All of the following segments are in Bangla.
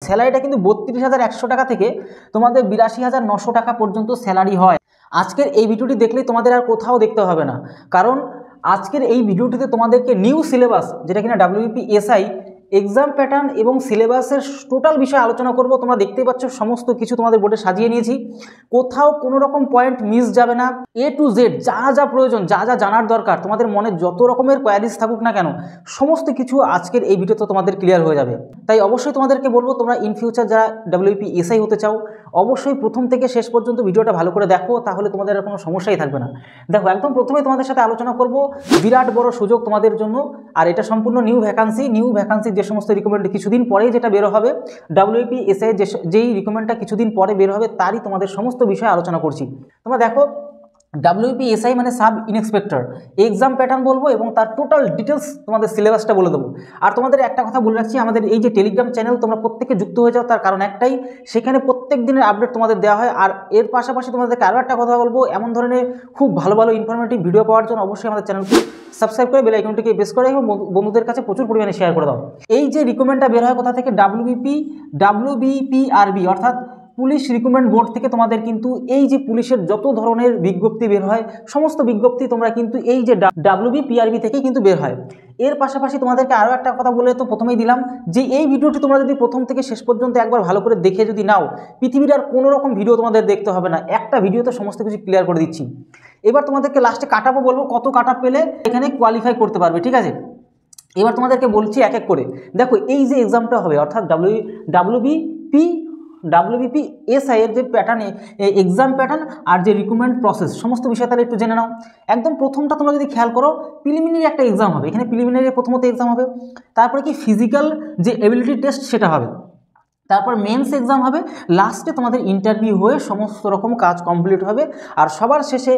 স্যালারিটা কিন্তু 32,100 টাকা থেকে তোমাদের 82,900 টাকা পর্যন্ত স্যালারি হয়। আজকের এই ভিডিওটি দেখলেই তোমাদের আর কোথাও দেখতে হবে না, কারণ আজকের এই ভিডিওটিতে তোমাদেরকে নিউ সিলেবাস, যেটা কিনা WBPSI এক্সাম প্যাটার্ন এবং সিলেবাসের টোটাল বিষয়ে আলোচনা করব। তোমরা দেখতেই পাচ্ছ সমস্ত কিছু তোমাদের বোর্ডে সাজিয়ে নিয়েছি, কোথাও কোনো রকম পয়েন্ট মিস যাবে না। A to Z যা যা প্রয়োজন, যা যা জানার দরকার, তোমাদের মনে যত রকমের কোয়ারিজ থাকুক না কেন, সমস্ত কিছু আজকের এই ভিডিওতে তোমাদের ক্লিয়ার হয়ে যাবে। তাই অবশ্যই তোমাদেরকে বলবো, তোমরা ইন ফিউচার যারা WBPSI হতে চাও, অবশ্যই প্রথম থেকে শেষ পর্যন্ত ভিডিওটা ভালো করে দেখো, তাহলে তোমাদের আর কোনো সমস্যাই থাকবে না। দেখো, একদম প্রথমে তোমাদের সাথে আলোচনা করব বিরাট বড় সুযোগ তোমাদের জন্য, আর এটা সম্পূর্ণ নিউ ভ্যাকান্সি। যে সমস্ত রিকমেন্ড কিছুদিন পরেই যেটা বের হবে, WBPSI যেই রিকমেন্ডটা কিছুদিন পরে বের হবে, তারই তোমাদের সমস্ত বিষয়ে আলোচনা করছি। তোমরা দেখো, WBPSI মানে সাব ইন্সপেক্টর এক্সাম প্যাটার্ন বলবো এবং তার টোটাল ডিটেলস তোমাদের সিলেবাসটা বলে দেবো। আর তোমাদের একটা কথা বলে রাখছি, আমাদের এই যে টেলিগ্রাম চ্যানেল তোমরা প্রত্যেকে যুক্ত হয়ে যাও, তার কারণ একটাই, সেখানে প্রত্যেক দিনের আপডেট তোমাদের দেওয়া হয়। আর এর পাশাপাশি তোমাদেরকে আরও একটা কথা বলবো, এমন ধরনের খুব ভালো ভালো ইনফরমেটিভ ভিডিও পাওয়ার জন্য অবশ্যই আমাদের চ্যানেলকে সাবস্ক্রাইব করে বেল আইকনটিকে প্রেস করে এবং বন্ধুদের কাছে প্রচুর পরিমাণে শেয়ার করে দাও। এই যে রিকমেন্ডটা বের হয় কোথা থেকে, WBPRB অর্থাৎ পুলিশ রিক্রুটমেন্ট বোর্ড থেকে তোমাদের কিন্তু এই যে পুলিশের যত ধরনের বিজ্ঞপ্তি বের হয়, সমস্ত বিজ্ঞপ্তি তোমরা কিন্তু এই যে WBPRB থেকে কিন্তু বের হয়। এর পাশাপাশি তোমাদেরকে আরও একটা কথা বলে তো প্রথমেই দিলাম, যে এই ভিডিওটি তোমরা যদি প্রথম থেকে শেষ পর্যন্ত একবার ভালো করে দেখে যদি নাও, পৃথিবীর আর কোনো রকম ভিডিও তোমাদের দেখতে হবে না, একটা ভিডিওতে সমস্ত কিছু ক্লিয়ার করে দিচ্ছি। এবার তোমাদেরকে লাস্টে কাটাবো, বলবো কত কাটা পেলে এখানে কোয়ালিফাই করতে পারবে, ঠিক আছে? এবার তোমাদেরকে বলছি এক এক করে। দেখো, এই যে এক্সামটা হবে অর্থাৎ WBPSI এর যে প্যাটার্নে এক্সাম প্যাটার্ন আর যে রিক্রুটমেন্ট প্রসেস, সমস্ত বিষয় তাহলে একটু জেনে নাও। একদম প্রথমটা তোমরা যদি খেয়াল করো, প্রিলিমিনারি একটা এক্সাম হবে, এখানে প্রিলিমিনারি প্রথমত এক্সাম হবে, তারপরে কি ফিজিক্যাল যে এবিলিটি টেস্ট সেটা হবে, তারপর মেন্স এক্সাম হবে, লাস্টে তোমাদের ইন্টারভিউ হয়ে সমস্ত রকম কাজ কমপ্লিট হবে, আর সবার শেষে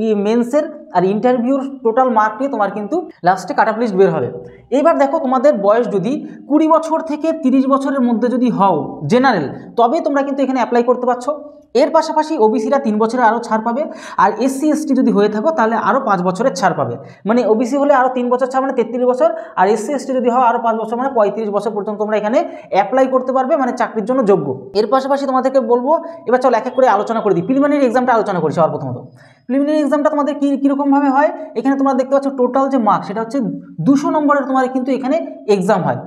এই মেন্সের আর ইন্টারভিউর টোটাল মার্ক নিয়ে তোমার কিন্তু লাস্টে কাট অফ লিস্ট বের হবে। এইবার দেখো, তোমাদের বয়স যদি 20 বছর থেকে 30 বছরের মধ্যে যদি হও জেনারেল, তবে তোমরা কিন্তু এখানে অ্যাপ্লাই করতে পারছো। এর পাশাপাশি ওবিসিরা 3 বছরের আরও ছাড় পাবে, আর SC ST যদি হয়ে থাকো তাহলে আরও 5 বছরের ছাড় পাবে। মানে ওবিসি হলে আরও 3 বছর ছাড় মানে 33 বছর, আর SC ST যদি হয় আরও 5 বছর মানে 35 বছর পর্যন্ত তোমরা এখানে অ্যাপ্লাই করতে পারবে, মানে চাকরির জন্য যোগ্য। এর পাশাপাশি তোমাদেরকে বলবো, এবার চলো এক এক করে আলোচনা করে দিই। প্রিলিমিনারি এক্সামটা আলোচনা করছি। আর প্রথমত প্রিলিমিনারি এক্সামটা তোমাদের কীরকমভাবে হয়, এখানে তোমরা দেখতে পাচ্ছ টোটাল যে মার্ক সেটা হচ্ছে 200 নম্বরের তোমাদের কিন্তু এখানে এক্সাম হয়।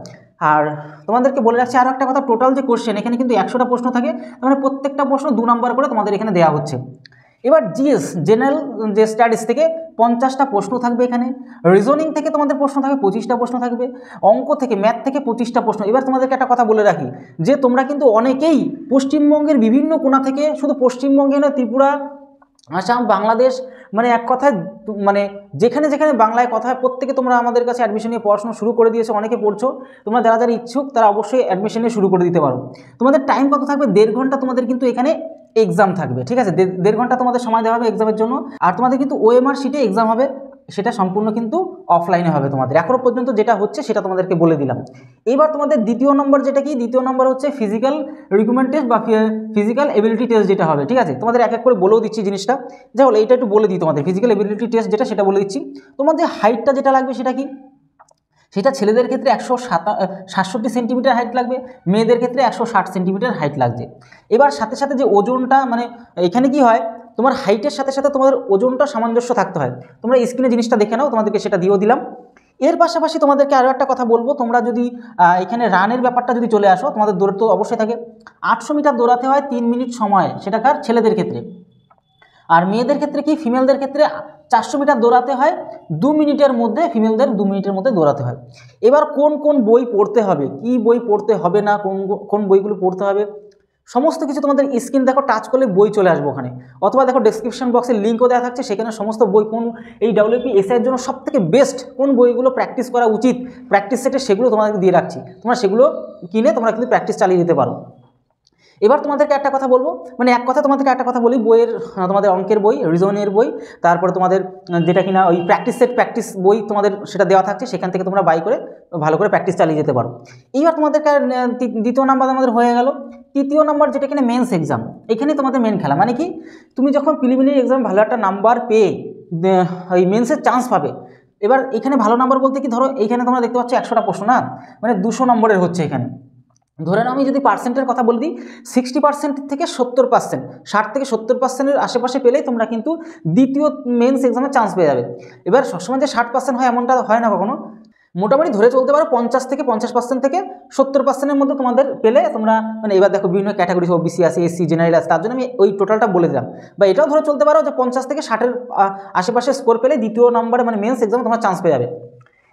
আর তোমাদেরকে বলে রাখছি আরও একটা কথা, টোটাল যে কোশ্চেন এখানে কিন্তু 100টা প্রশ্ন থাকে, মানে প্রত্যেকটা প্রশ্ন 2 নম্বর করে তোমাদের এখানে দেওয়া হচ্ছে। এবার GS জেনারেল যে স্টাডিজ থেকে 50টা প্রশ্ন থাকবে এখানে, রিজনিং থেকে তোমাদের প্রশ্ন থাকবে 25টা প্রশ্ন থাকবে, অঙ্ক থেকে ম্যাথ থেকে 25টা প্রশ্ন। এবার তোমাদেরকে একটা কথা বলে রাখি, যে তোমরা কিন্তু অনেকেই পশ্চিমবঙ্গের বিভিন্ন কোণা থেকে, শুধু পশ্চিমবঙ্গে নয়, ত্রিপুরা, আসাম, বাংলাদেশ, মানে এক কথায় মানে যেখানে যেখানে বাংলায় কথা হয়, প্রত্যেকে তোমরা আমাদের কাছে অ্যাডমিশন নিয়ে পড়াশোনা শুরু করে দিয়েছো, অনেকে পড়ছো। তোমরা যারা যারা ইচ্ছুক তারা অবশ্যই অ্যাডমিশন নিয়ে শুরু করে দিতে পারো। তোমাদের টাইম কত থাকবে, 1.5 ঘন্টা তোমাদের কিন্তু এখানে এক্সাম থাকবে, ঠিক আছে? 1.5 ঘন্টা তোমাদের সময় দেওয়া হবে এক্সামের জন্য। আর তোমাদের কিন্তু OMR শিটে এক্সাম হবে, সেটা সম্পূর্ণ কিন্তু অফলাইনে হবে তোমাদের। এখনো পর্যন্ত যেটা হচ্ছে সেটা তোমাদেরকে বলে দিলাম। এবার তোমাদের দ্বিতীয় নম্বর যেটা কি, দ্বিতীয় নম্বর হচ্ছে ফিজিক্যাল রিক্রুটমেন্ট টেস্ট বা ফিজিক্যাল এবিলিটি টেস্ট যেটা হবে, ঠিক আছে? তোমাদের এক এক করে বলেও দিচ্ছি জিনিসটা। যাই এইটা একটু বলে দিই তোমাদের, ফিজিক্যাল এবিলিটি টেস্ট যেটা সেটা বলে দিচ্ছি। তোমাদের হাইটটা যেটা লাগবে সেটা কি, সেটা ছেলেদের ক্ষেত্রে 167 সেন্টিমিটার হাইট লাগবে, মেয়েদের ক্ষেত্রে 160 সেন্টিমিটার হাইট লাগছে। এবার সাথে সাথে যে ওজনটা, মানে এখানে কি হয়, তোমার হাইটের সাথে সাথে তোমাদের ওজনটা সামঞ্জস্য থাকতে হয়। তোমরা স্ক্রিনে জিনিসটা দেখে নাও, তোমাদেরকে সেটা দিয়েও দিলাম। এর পাশাপাশি তোমাদেরকে আরও একটা কথা বলবো, তোমরা যদি এখানে রানের ব্যাপারটা যদি চলে আসো, তোমাদের দৌড় তো অবশ্যই থাকে। 800 মিটার দৌড়াতে হয় 3 মিনিট সময়, সেটা কার, ছেলেদের ক্ষেত্রে। আর মেয়েদের ক্ষেত্রে কি, ফিমেলদের ক্ষেত্রে 400 মিটার দৌড়াতে হয় 2 মিনিটের মধ্যে, ফিমেলদের 2 মিনিটের মধ্যে দৌড়াতে হয়। এবার কোন কোন বই পড়তে হবে, কি বই পড়তে হবে না, কোন বইগুলো পড়তে হবে, সমস্ত কিছু তোমাদের স্ক্রিন দেখো, টাচ করলে বই চলে আসবে ওখানে, অথবা দেখো ডেসক্রিপশন বক্সে লিঙ্কও দেওয়া থাকছে, সেখানে সমস্ত বই কোন এই WBPSI এর জন্য সবথেকে বেস্ট কোন বইগুলো প্র্যাকটিস করা উচিত, প্র্যাকটিস সেটে সেগুলো তোমাদেরকে দিয়ে রাখছি। তোমরা সেগুলো কিনে তোমরা কিন্তু প্র্যাকটিস চালিয়ে যেতে পারো। এবার তোমাদেরকে একটা কথা বলবো, মানে এক কথা তোমাদেরকে একটা কথা বলি, বইয়ের তোমাদের অঙ্কের বই, রিজনের বই, তারপরে তোমাদের যেটা কিনা ওই প্র্যাকটিস বই তোমাদের সেটা দেওয়া থাকছে, সেখান থেকে তোমরা বাই করে ভালো করে প্র্যাকটিস চালিয়ে যেতে পারো। এইবার তোমাদেরকে দ্বিতীয় নাম্বার আমাদের হয়ে গেল। তৃতীয় নাম্বার যেটা কিনা মেন্স এক্সাম, এখানে তোমাদের মেন খেলা, মানে কি, তুমি যখন প্রিলিমিনারি এক্সাম ভালো একটা নাম্বার পেয়ে ওই মেন্সের চান্স পাবে। এবার এখানে ভালো নাম্বার বলতে কি, ধরো এইখানে তোমরা দেখতে পাচ্ছ 100টা প্রশ্ন না, মানে 200 নম্বরের হচ্ছে এখানে। ধরে নাও আমি যদি পার্সেন্টের কথা বলে দিই 60% থেকে 70%, 60 থেকে 70%-এর আশেপাশে পেলেই তোমরা কিন্তু দ্বিতীয় মেন্স এক্সামে চান্স পেয়ে যাবে। এবার সবসময় যে 60% হয় এমনটা হয় না কখনো, মোটামুটি ধরে চলতে পারো 50% থেকে 70%-এর মধ্যে তোমাদের পেলে তোমরা মানে এবার দেখো বিভিন্ন ক্যাটাগরি ওবিসি আছে, এসসি, জেনারেল আছে, তার জন্য আমি ওই টোটালটা বলে দিলাম। বা এটাও ধরে চলতে পারো যে 50 থেকে 60-এর আশেপাশে স্কোর পেলে দ্বিতীয় নম্বরে মানে মেন্স এক্সামে তোমরা চান্স পেয়ে যাবে।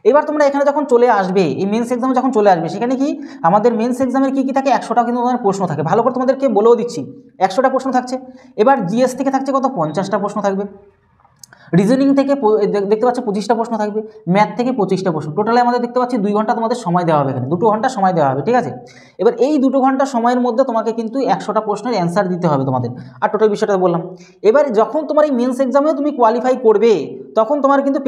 এবার তোমরা এখানে যখন চলে আসবে, এই মেন্স এক্সামে যখন চলে আসবে, সেখানে কি আমাদের মেন্স এক্সামের কী কী থাকে, 100টা কিন্তু তোমাদের প্রশ্ন থাকে। ভালো করে তোমাদেরকে বলেও দিচ্ছি, 100টা প্রশ্ন থাকছে। এবার জিএস থেকে থাকছে কত, 50টা প্রশ্ন থাকবে। রিজনিং থেকে দেখতে পাচ্ছ 25টা প্রশ্ন থাকবে। ম্যাথ থেকে 25টা প্রশ্ন। টোটালে আমাদের দেখতে পাচ্ছি 2 ঘন্টা তোমাদের সময় দেওয়া হবে, এখানে 2 ঘন্টা সময় দেওয়া হবে, ঠিক আছে। এবার এই 2 ঘন্টা সময়ের মধ্যে তোমাকে কিন্তু 100টা প্রশ্নের অ্যান্সার দিতে হবে তোমাদের। আর টোটাল বিষয়টা বললাম। এবার যখন তোমার এই মেন্স এক্সামেও তুমি কোয়ালিফাই করবে, তখন তোমার কিন্তু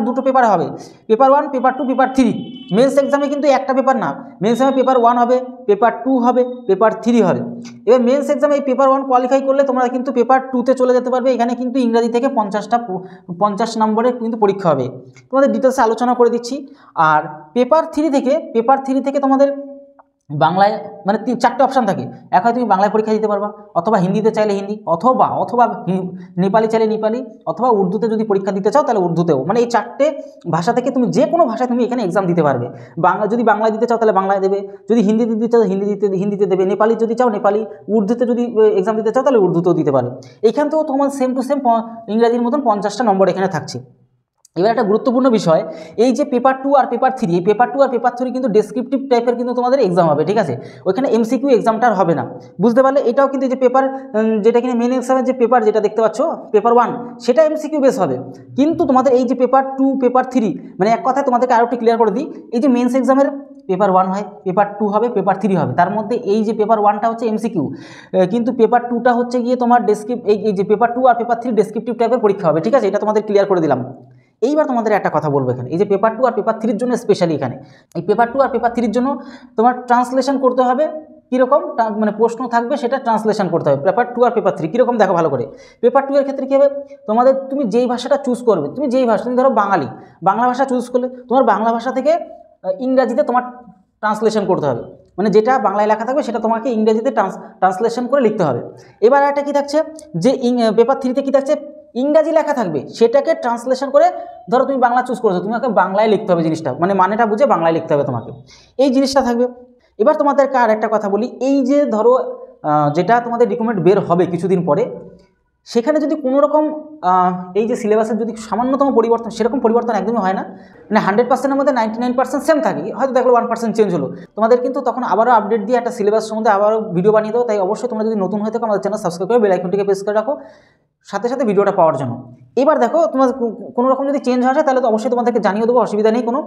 দুটো পেপার হবে, পেপার 1, পেপার 2, পেপার 3। মেন্স এক্সামে কিন্তু একটা পেপার না, মেন্স এক্সামে পেপার 1 হবে, পেপার 2 হবে, পেপার 3 হবে। এবার মেন্স এক্সামে এই পেপার 1 কোয়ালিফাই করলে তোমরা কিন্তু পেপার 2-তে চলে যেতে পারবে। এখানে কিন্তু ইংরাজি থেকে 50 নম্বরের কিন্তু পরীক্ষা হবে, তোমাদের ডিটেলসে আলোচনা করে দিচ্ছি। আর পেপার 3 থেকে তোমাদের বাংলায় মানে 4টে অপশান থাকে। এক হয় তুমি বাংলায় পরীক্ষা দিতে পারবা, অথবা হিন্দিতে চাইলে হিন্দি, অথবা নেপালি চাইলে নেপালি, অথবা উর্দুতে যদি পরীক্ষা দিতে চাও তাহলে উর্দুতেও। মানে এই 4টে ভাষা থেকে তুমি যে কোনো ভাষায় তুমি এখানে এক্সাম দিতে পারবে। যদি বাংলায় দিতে চাও তাহলে বাংলায় দেবে, যদি হিন্দি দিতে চাও হিন্দিতে দেবে, নেপালি যদি চাও নেপালি, উর্দুতে যদি এক্সাম দিতে চাও তাহলে উর্দুতেও দিতে পারবে। এখান থেকেও তোমার সেম টু সেম ইংরাজির মতন 50টা নম্বর এখানে থাকছে। এবার একটা গুরুত্বপূর্ণ বিষয়, এই যে পেপার 2 আর পেপার 3, এই পেপার 2 আর পেপার 3 কিন্তু ডেসক্রিপটিভ টাইপের কিন্তু তোমাদের এক্সাম হবে, ঠিক আছে। ওইখানে এমসিকিউ এক্সামটা হবে না, বুঝতে পারলে। এটাও কিন্তু যে পেপার যেটা কিনা মেন এক্সামের যে পেপার যেটা দেখতে পাচ্ছ পেপার 1, সেটা এমসিকিউ বেস হবে। কিন্তু তোমাদের এই যে পেপার 2, পেপার 3, মানে এক কথায় তোমাদেরকে আরও একটু ক্লিয়ার করে দিই, এই যে মেন্স এক্সামের পেপার 1 হয়, পেপার 2 হবে, পেপার 3 হবে। তার মধ্যে এই যে পেপার 1টা হচ্ছে এমসিকিউ, কিন্তু পেপার 2টা হচ্ছে গিয়ে তোমার এই যে পেপার 2 আর পেপার 3 ডেসক্রিপটিভ টাইপের পরীক্ষা হবে, ঠিক আছে। এটা তোমাদের ক্লিয়ার করে দিলাম। এইবার তোমাদের একটা কথা বলবো এখানে, এই যে পেপার 2 আর পেপার 3-র জন্য স্পেশালি এখানে এই পেপার 2 আর পেপার 3-র জন্য তোমার ট্রান্সলেশন করতে হবে। কীরকম মানে প্রশ্ন থাকবে সেটা ট্রান্সলেশন করতে হবে পেপার 2 আর পেপার 3 কীরকম দেখো ভালো করে। পেপার 2 এর ক্ষেত্রে কী হবে, তুমি যেই ভাষাটা চুজ করবে, তুমি ধরো বাংলা ভাষা চুজ করলে তোমার বাংলা ভাষা থেকে ইংরাজিতে তোমার ট্রান্সলেশন করতে হবে। মানে যেটা বাংলায় লেখা থাকবে সেটা তোমাকে ইংরেজিতে ট্রান্সলেশন করে লিখতে হবে। এবার একটা কী থাকছে, যে পেপার 3-তে কী থাকছে, ইংরাজি লেখা থাকবে, সেটাকে ট্রান্সলেশন করে ধরো তুমি বাংলা চুজ করেছো, তোমাকে বাংলায় লিখতে হবে জিনিসটা, মানে মানেটা বুঝে বাংলায় লিখতে হবে তোমাকে, এই জিনিসটা থাকবে। এবার তোমাদেরকে আর একটা কথা বলি, এই যে ধরো যেটা তোমাদের রিকমেন্ড বের হবে কিছুদিন পরে, সেখানে যদি কোনো রকম এই যে সিলেবাসের যদি সামান্যতম পরিবর্তন, সেরকম পরিবর্তন একদমই হয় না, মানে 100%-এর মধ্যে 99% সেম থাকে, হয়তো দেখলো 1% চেঞ্জ হলো, তোমাদের কিন্তু তখন আবারও আপডেট দিয়ে একটা সিলেবাস সম্বন্ধে আবারও ভিডিও বানিয়ে দেবো। তাই অবশ্যই তোমরা যদি নতুন হয়ে থাকো আমাদের চ্যানেল সাবস্ক্রাইব করে বেল আইকনটিকে প্রেস করে রাখো সাথে সাথে ভিডিওটা পাওয়ার জন্য। এবার দেখো তোমার কোনো রকম যদি চেঞ্জ হয় তাহলে তো অবশ্যই তোমাদেরকে জানিয়ে দেবো, অসুবিধা নেই কোনো।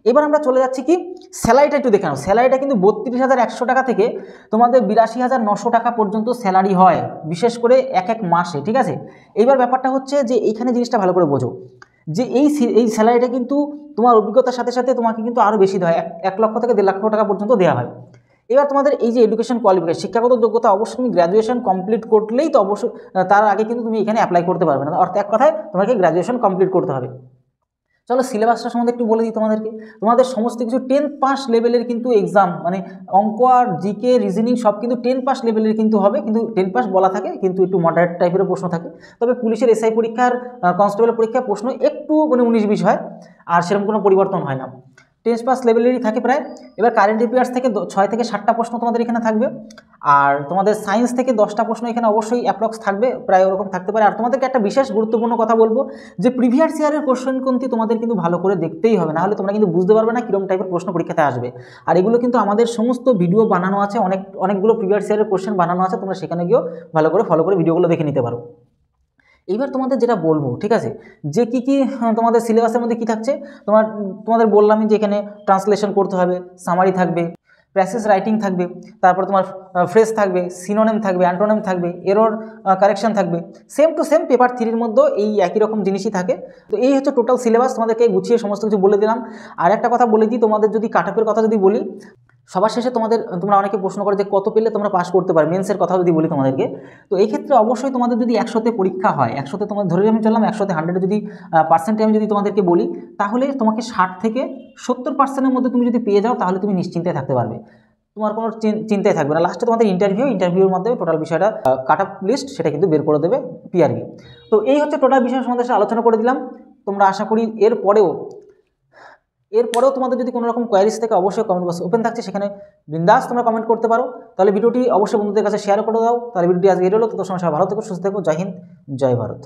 এবার আমরা চলে যাচ্ছি কি, স্যালারিটা একটু দেখে নাও। স্যালারিটা কিন্তু 32,100 টাকা থেকে তোমাদের 82,900 টাকা পর্যন্ত স্যালারি হয়, বিশেষ করে এক মাসে, ঠিক আছে। এইবার ব্যাপারটা হচ্ছে যে এইখানে জিনিসটা ভালো করে বোঝো, যে এই স্যালারিটা কিন্তু তোমার অভিজ্ঞতার সাথে সাথে তোমাকে কিন্তু আরও বেশি দেওয়া হয়, 1 লক্ষ থেকে 1.5 লক্ষ টাকা পর্যন্ত দেওয়া হয়। এবার তোমাদের এই যে এডুকেশন কোয়ালিফিকেশন, শিক্ষাগত যোগ্যতা, অবশ্যই তুমি গ্র্যাজুয়েশন কমপ্লিট করলেই তো অবশ্যই, তার আগে কিন্তু তুমি এখানে অ্যাপ্লাই করতে পারবে না, অর্থাৎ এক কথায় তোমাকে গ্র্যাজুয়েশন কমপ্লিট করতে হবে। চলো সিলেবাসটা সম্বন্ধে একটু বলে দিই তোমাদেরকে। তোমাদের সমস্ত কিছু 10 পাস লেভেলের কিন্তু এক্সাম, মানে অঙ্ক আর জিকে রিজনিং সব কিন্তু 10 পাস লেভেলের কিন্তু হবে, কিন্তু 10 পাস বলা থাকে, কিন্তু একটু মডারেট টাইপের প্রশ্ন থাকে। তবে পুলিশের এসআই পরীক্ষার কনস্টেবল পরীক্ষার প্রশ্ন একটু মানে 19-20 হয়, আর সেরকম কোনো পরিবর্তন হয় না, 10 পাস লেভেলেরই থাকে প্রায়। এবার কারেন্ট অ্যাফেয়ার্স থেকে 6 থেকে 7টা প্রশ্ন তোমাদের এখানে থাকবে, আর তোমাদের সায়েন্স থেকে 10টা প্রশ্ন এখানে অবশ্যই অ্যাপ্রক্স থাকবে, প্রায় ওরকম থাকতে পারে। আর তোমাদেরকে একটা বিশেষ গুরুত্বপূর্ণ কথা বলবো, যে প্রিভিয়াস ইয়ারের কোশ্চেন কিন্তু তোমাদের কিন্তু ভালো করে দেখতেই হবে, নাহলে তোমরা কিন্তু বুঝতে পারবে না কীরকম টাইপের প্রশ্ন পরীক্ষাতে আসবে। আর এগুলো কিন্তু আমাদের সমস্ত ভিডিও বানানো আছে, অনেকগুলো প্রিভিয়াস ইয়ারের কোশ্চেন বানানো আছে, তোমরা সেখানে গিয়েও ভালো করে ফলো করে ভিডিওগুলো দেখে নিতে পারো। এইবার তোমাদের যেটা বলবো, ঠিক আছে, যে কী কী তোমাদের সিলেবাসের মধ্যে কী থাকছে, তোমাদের বললামই যে এখানে ট্রান্সলেশন করতে হবে, সামারি থাকবে, প্যাসেজ রাইটিং থাকবে, তারপর তোমার ফ্রেজ থাকবে, সিনোনিম থাকবে, অ্যান্টোনিম থাকবে, এরর কারেকশন থাকবে, সেম টু সেম পেপার 3-র মধ্যে এই একই রকম জিনিসই থাকে। তো এই হচ্ছে টোটাল সিলেবাস, তোমাদেরকে গুছিয়ে সমস্ত কিছু বলে দিলাম। আর একটা কথা বলে দিই, তোমাদের যদি কাট অফের কথা যদি বলি, সবার শেষে তোমরা অনেকে প্রশ্ন করো যে কত পেলে তোমরা পাস করতে পারো, মেন্সের কথা যদি বলি তোমাদেরকে, তো এই ক্ষেত্রে অবশ্যই তোমাদের যদি 100তে পরীক্ষা হয়, 100তে তোমার ধরে আমি চললাম 100তে 100-এ যদি পার্সেন্টে আমি যদি তোমাদেরকে বলি, তাহলে তোমাকে 60 থেকে 70%-এর মধ্যে তুমি যদি পেয়ে যাও তাহলে তুমি নিশ্চিন্তে থাকতে পারবে। তোমার কোনো চিন্তাই থাকবে না। লাস্টে তোমাদের ইন্টারভিউর মাধ্যমে টোটাল বিষয়টা কাট আপ লিস্ট সেটা কিন্তু বের করে দেবে পিআরবি। তো এই হচ্ছে টোটাল বিষয় তোমাদের সাথে আলোচনা করে দিলাম। তোমরা আশা করি এরপরেও তোমাদের যদি কোনো রকম কোয়ারিজ থেকে অবশ্যই কমেন্ট বক্স ওপেন থাকছে, সেখানে বিন্দাস তোমরা কমেন্ট করতে পারো। তাহলে ভিডিওটি অবশ্যই বন্ধুদের কাছে শেয়ার করে দাও। তাহলে ভিডিওটি আজকে এর হলো। তো তোমার সবাই ভালো থেকো, সুস্থ থেকো। জয় হিন্দ, জয় ভারত।